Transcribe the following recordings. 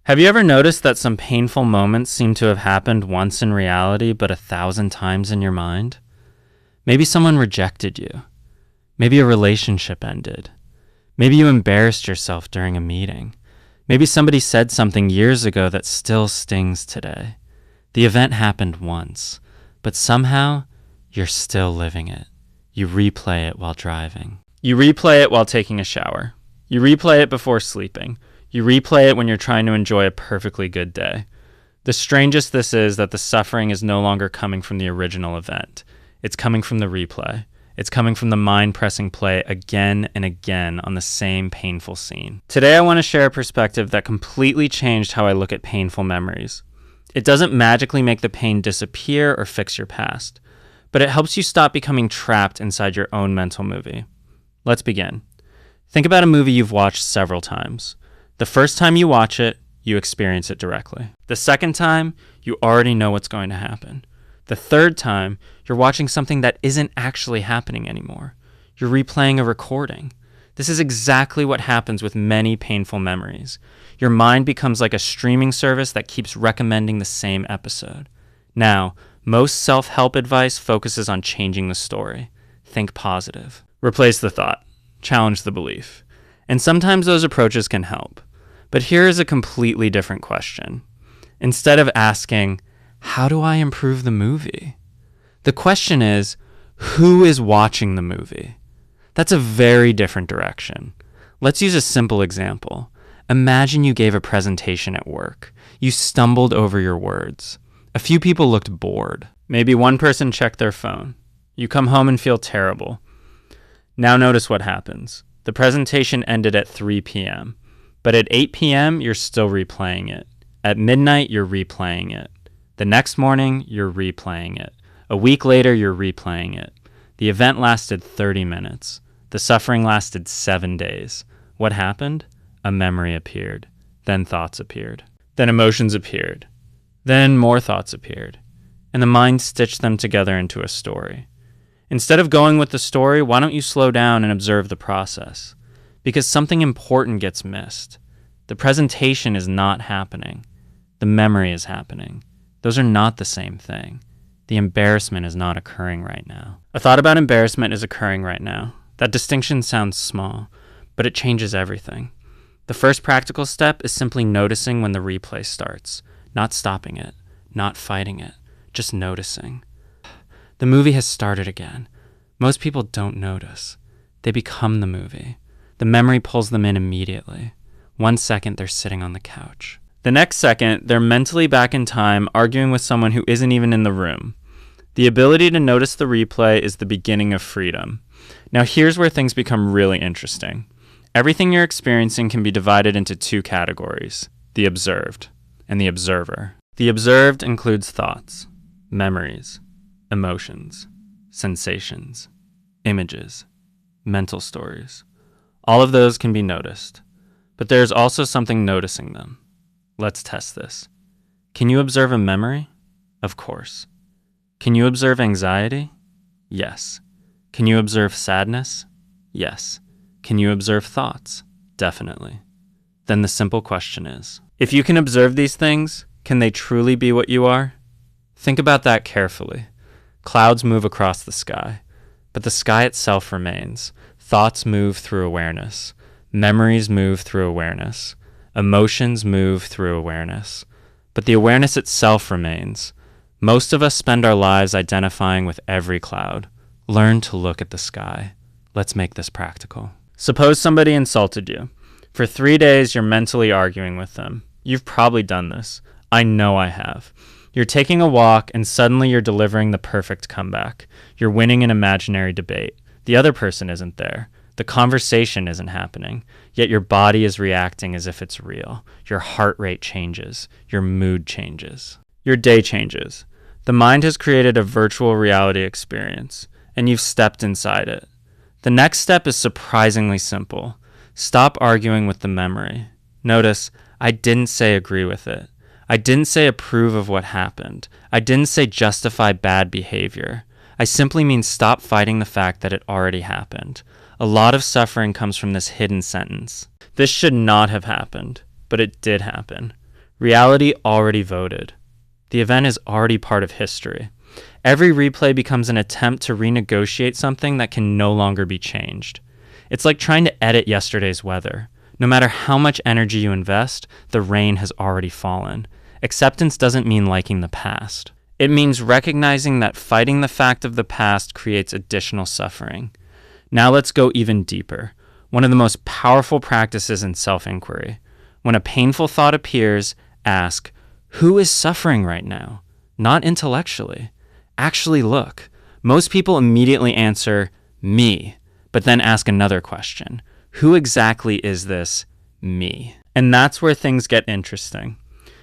Have you ever noticed that some painful moments seem to have happened once in reality, but 1,000 times in your mind? Maybe someone rejected you. Maybe a relationship ended. Maybe you embarrassed yourself during a meeting. Maybe somebody said something years ago that still stings today. The event happened once, but somehow you're still living it. You replay it while driving. You replay it while taking a shower. You replay it before sleeping. You replay it when you're trying to enjoy a perfectly good day. The strangest this is that the suffering is no longer coming from the original event. It's coming from the replay. It's coming from the mind pressing play again and again on the same painful scene. Today I want to share a perspective that completely changed how I look at painful memories. It doesn't magically make the pain disappear or fix your past, but it helps you stop becoming trapped inside your own mental movie. Let's begin. Think about a movie you've watched several times. The first time you watch it, you experience it directly. The second time, you already know what's going to happen. The third time, you're watching something that isn't actually happening anymore. You're replaying a recording. This is exactly what happens with many painful memories. Your mind becomes like a streaming service that keeps recommending the same episode. Now, most self-help advice focuses on changing the story. Think positive. Replace the thought. Challenge the belief. And sometimes those approaches can help. But here is a completely different question. Instead of asking, how do I improve the movie? The question is, who is watching the movie? That's a very different direction. Let's use a simple example. Imagine you gave a presentation at work. You stumbled over your words. A few people looked bored. Maybe one person checked their phone. You come home and feel terrible. Now notice what happens. The presentation ended at 3 p.m., but at 8 p.m., you're still replaying it. At midnight, you're replaying it. The next morning, you're replaying it. A week later, you're replaying it. The event lasted 30 minutes. The suffering lasted 7 days. What happened? A memory appeared. Then thoughts appeared. Then emotions appeared. Then more thoughts appeared. And the mind stitched them together into a story. Instead of going with the story, why don't you slow down and observe the process? Because something important gets missed. The presentation is not happening. The memory is happening. Those are not the same thing. The embarrassment is not occurring right now. A thought about embarrassment is occurring right now. That distinction sounds small, but it changes everything. The first practical step is simply noticing when the replay starts, not stopping it, not fighting it, just noticing. The movie has started again. Most people don't notice. They become the movie. The memory pulls them in immediately. 1 second, they're sitting on the couch. The next second, they're mentally back in time arguing with someone who isn't even in the room. The ability to notice the replay is the beginning of freedom. Now here's where things become really interesting. Everything you're experiencing can be divided into two categories, the observed and the observer. The observed includes thoughts, memories, emotions, sensations, images, mental stories. All of those can be noticed, but there's also something noticing them. Let's test this. Can you observe a memory? Of course. Can you observe anxiety? Yes. Can you observe sadness? Yes. Can you observe thoughts? Definitely. Then the simple question is, if you can observe these things, can they truly be what you are? Think about that carefully. Clouds move across the sky, but the sky itself remains. Thoughts move through awareness. Memories move through awareness. Emotions move through awareness. But the awareness itself remains. Most of us spend our lives identifying with every cloud. Learn to look at the sky. Let's make this practical. Suppose somebody insulted you. For 3 days, you're mentally arguing with them. You've probably done this. I know I have. You're taking a walk and suddenly you're delivering the perfect comeback. You're winning an imaginary debate. The other person isn't there. The conversation isn't happening. Yet your body is reacting as if it's real. Your heart rate changes. Your mood changes. Your day changes. The mind has created a virtual reality experience, and you've stepped inside it. The next step is surprisingly simple. Stop arguing with the memory. Notice, I didn't say agree with it. I didn't say approve of what happened. I didn't say justify bad behavior. I simply mean stop fighting the fact that it already happened. A lot of suffering comes from this hidden sentence. This should not have happened, but it did happen. Reality already voted. The event is already part of history. Every replay becomes an attempt to renegotiate something that can no longer be changed. It's like trying to edit yesterday's weather. No matter how much energy you invest, the rain has already fallen. Acceptance doesn't mean liking the past. It means recognizing that fighting the fact of the past creates additional suffering. Now let's go even deeper. One of the most powerful practices in self-inquiry. When a painful thought appears, ask, who is suffering right now? Not intellectually. Actually look. Most people immediately answer, me, but then ask another question. Who exactly is this me? And that's where things get interesting.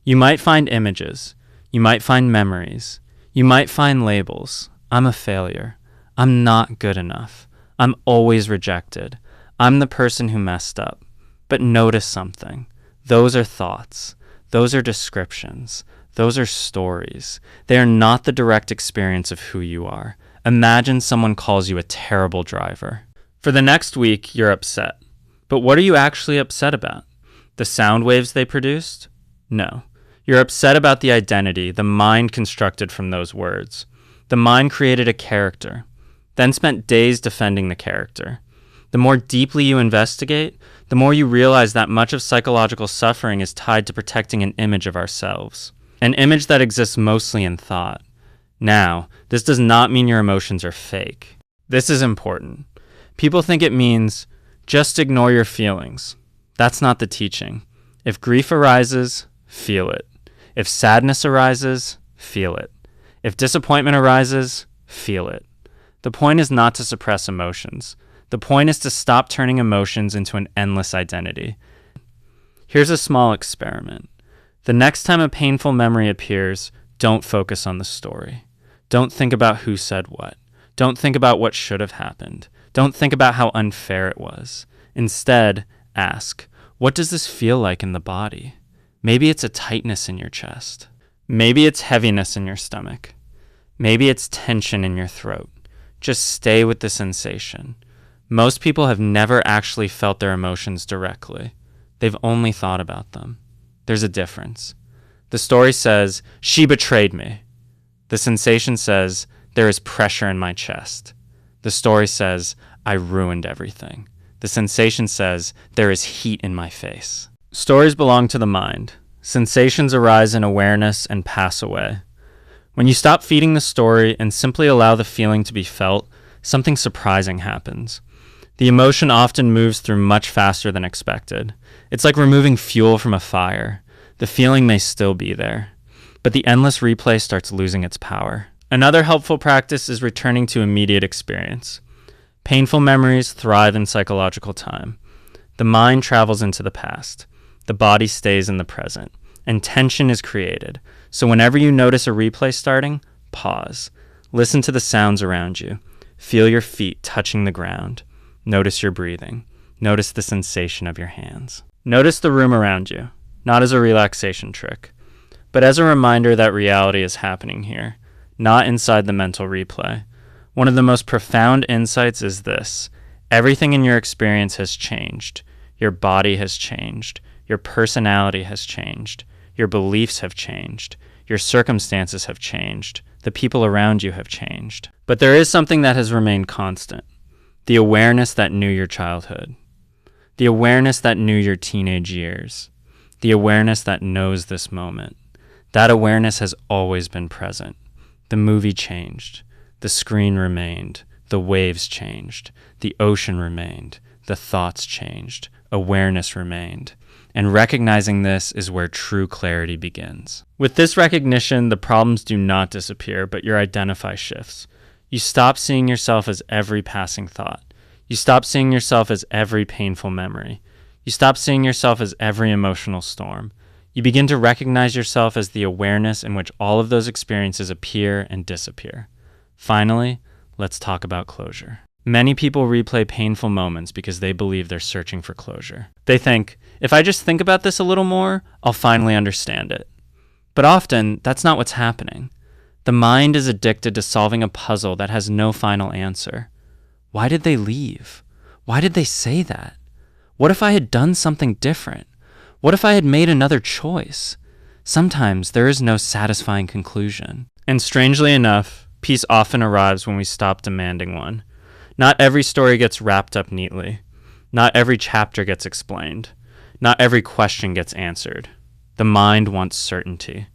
You might find images. You might find memories. You might find labels. I'm a failure. I'm not good enough. I'm always rejected. I'm the person who messed up. But notice something. Those are thoughts. Those are descriptions. Those are stories. They are not the direct experience of who you are. Imagine someone calls you a terrible driver. For the next week, you're upset. But what are you actually upset about? The sound waves they produced? No. You're upset about the identity the mind constructed from those words. The mind created a character, then spent days defending the character. The more deeply you investigate, the more you realize that much of psychological suffering is tied to protecting an image of ourselves, an image that exists mostly in thought. Now, this does not mean your emotions are fake. This is important. People think it means just ignore your feelings. That's not the teaching. If grief arises, feel it. If sadness arises, feel it. If disappointment arises, feel it. The point is not to suppress emotions. The point is to stop turning emotions into an endless identity. Here's a small experiment. The next time a painful memory appears, don't focus on the story. Don't think about who said what. Don't think about what should have happened. Don't think about how unfair it was. Instead, ask, what does this feel like in the body? Maybe it's a tightness in your chest. Maybe it's heaviness in your stomach. Maybe it's tension in your throat. Just stay with the sensation. Most people have never actually felt their emotions directly. They've only thought about them. There's a difference. The story says, she betrayed me. The sensation says, there is pressure in my chest. The story says, I ruined everything. The sensation says, there is heat in my face. Stories belong to the mind. Sensations arise in awareness and pass away. When you stop feeding the story and simply allow the feeling to be felt, something surprising happens. The emotion often moves through much faster than expected. It's like removing fuel from a fire. The feeling may still be there, but the endless replay starts losing its power. Another helpful practice is returning to immediate experience. Painful memories thrive in psychological time. The mind travels into the past. The body stays in the present, and tension is created. So whenever you notice a replay starting, pause. Listen to the sounds around you. Feel your feet touching the ground. Notice your breathing. Notice the sensation of your hands. Notice the room around you, not as a relaxation trick, but as a reminder that reality is happening here, not inside the mental replay. One of the most profound insights is this: everything in your experience has changed. Your body has changed. Your personality has changed. Your beliefs have changed. Your circumstances have changed. The people around you have changed. But there is something that has remained constant. The awareness that knew your childhood. The awareness that knew your teenage years. The awareness that knows this moment. That awareness has always been present. The movie changed. The screen remained. The waves changed. The ocean remained. The thoughts changed. Awareness remained. And recognizing this is where true clarity begins. With this recognition, the problems do not disappear, but your identify shifts. You stop seeing yourself as every passing thought. You stop seeing yourself as every painful memory. You stop seeing yourself as every emotional storm. You begin to recognize yourself as the awareness in which all of those experiences appear and disappear. Finally, let's talk about closure. Many people replay painful moments because they believe they're searching for closure. They think, if I just think about this a little more, I'll finally understand it. But often, that's not what's happening. The mind is addicted to solving a puzzle that has no final answer. Why did they leave? Why did they say that? What if I had done something different? What if I had made another choice? Sometimes there is no satisfying conclusion. And strangely enough, peace often arrives when we stop demanding one. Not every story gets wrapped up neatly. Not every chapter gets explained. Not every question gets answered. The mind wants certainty.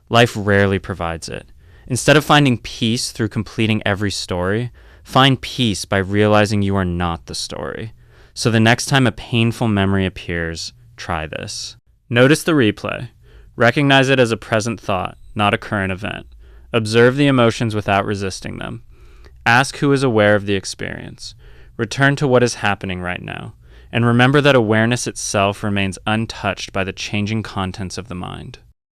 Life rarely provides it. Instead of finding peace through completing every story, find peace by realizing you are not the story. So the next time a painful memory appears, try this. Notice the replay. Recognize it as a present thought, not a current event. Observe the emotions without resisting them. Ask who is aware of the experience. Return to what is happening right now. And remember that awareness itself remains untouched by the changing contents of the mind.